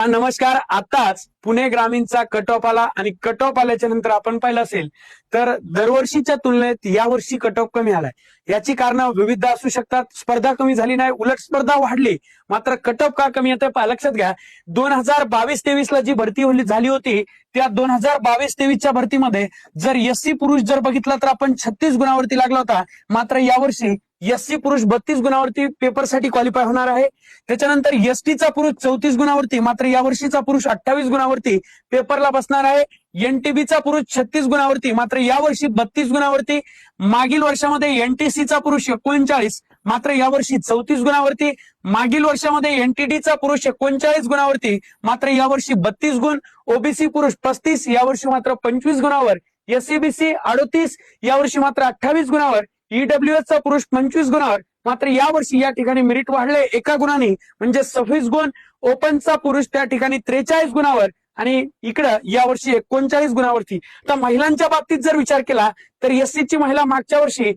नमस्कार. आताच Pune ग्रामीणचा cut off आला आणि कट ऑफ आल्याच्या नंतर आपण पाहिलं असेल तर दरवर्षीच्या तुलनेत यावर्षी कट ऑफ कमी आलाय. याची कारणं विविध असू शकतात. स्पर्धा कमी झाली नाही, उलट स्पर्धा वाढली. मात्र कट ऑफ का कमी येतोय लक्षात घ्या. 2022-23 ला जी भरती झाली होती त्या 2022-23च्या भरतीमध्ये जर एससी पुरुष जर बघितला तर आपण 36 गुणावरती लागला होता. मात्र यावर्षी एससी पुरुष 32 गुणावरती पेपरसाठी क्वालिफाय होणार आहे. त्याच्यानंतर एसटीचा पुरुष 34 गुणावरती, मात्र यावर्षीचा पुरुष 28 गुणावरती पेपरला बसणार आहे. एनटीबीचा पुरुष 36 गुणावरती, मात्र यावर्षी 32 गुणावरती. मागील वर्षामध्ये एनटीसीचा पुरुष 39, मात्र यावर्षी 34 गुणावरती. मागील वर्षामध्ये एनटीडीचा पुरुष 39 गुणावरती, मात्र यावर्षी 32 गुण. ओबीसी पुरुष 35, यावर्षी मात्र 25 गुणावर. एससीबीसी 38, यावर्षी मात्र 28 गुणावर. ईडब्ल्यूएसचा पुरुष 25 गुणावर, मात्र यावर्षी या ठिकाणी मेरिट वाढले एका गुणाने, म्हणजे 26 गुण. ओपनचा पुरुष त्या ठिकाणी 43 गुणावर आणि इकडं यावर्षी 39 गुणावरती. तर महिलांच्या बाबतीत जर विचार केला तर एससीची महिला मागच्या वर्षी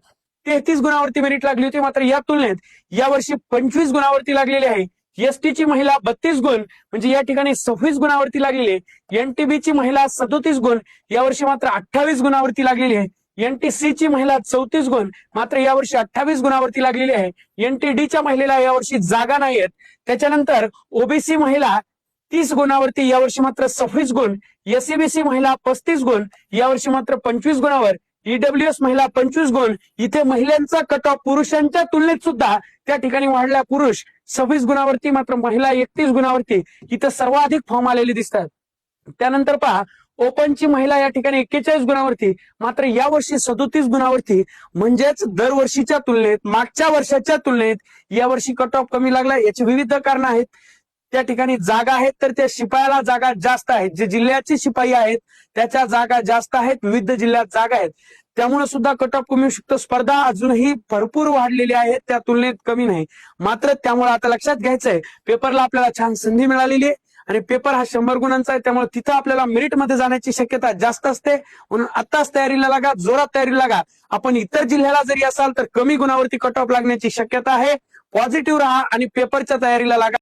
33 गुणावरती मेरिट लागली होती, मात्र या तुलनेत यावर्षी 25 गुणावरती लागलेली आहे. एसटीची महिला 32 गुण, म्हणजे या ठिकाणी 26 गुणावरती लागलेली आहे. एनटीबीची महिला 37 गुण, यावर्षी मात्र 28 गुणावरती लागलेली आहे. एनटीसीची महिला 34 गुण, मात्र यावर्षी 28 गुणावरती लागलेली आहे. एनटीडीच्या महिलेला यावर्षी जागा नाहीयेत. त्याच्यानंतर ओबीसी महिला 30 गुणावरती, यावर्षी मात्र 26 गुण. एससीबीसी महिला 35 गुण, यावर्षी मात्र 25 गुणावर. ईडब्ल्यूएस महिला 25 गुण. इथे महिलांचा कट ऑफ पुरुषांच्या तुलनेत सुद्धा त्या ठिकाणी वाढला. पुरुष 26 गुणावरती, मात्र महिला 31 गुणावरती. इथं सर्वाधिक फॉर्म आलेले दिसतात. त्यानंतर पहा, ओपनची महिला या ठिकाणी 41 गुणावरती, मात्र यावर्षी 37 गुणावरती. म्हणजेच दरवर्षीच्या तुलनेत, मागच्या वर्षाच्या तुलनेत यावर्षी कट ऑफ कमी लागला. याची विविध कारण आहेत. त्या ठिकाणी जागा आहेत तर त्या शिपायाला जागा जास्त आहेत. जे जिल्ह्याचे शिपाई आहेत त्याच्या जागा जास्त आहेत, विविध जिल्ह्यात जागा आहेत, त्यामुळे सुद्धा कट ऑफ कमी होऊ शकतो. स्पर्धा अजूनही भरपूर वाढलेली आहे, त्या तुलनेत कमी नाही. मात्र त्यामुळे आता लक्षात घ्यायचंय, पेपरला आपल्याला छान संधी मिळालेली आहे आणि पेपर हा 100 गुणांचा आहे. त्यामुळे तिथं आपल्याला मेरिटमध्ये जाण्याची शक्यता जास्त असते. म्हणून आताच तयारीला लागा, जोरात तयारीला लागा. आपण इतर जिल्ह्याला जरी असाल तर कमी गुणावरती कट ऑफ लागण्याची शक्यता आहे. पॉझिटिव्ह राहा आणि पेपरच्या तयारीला लागा.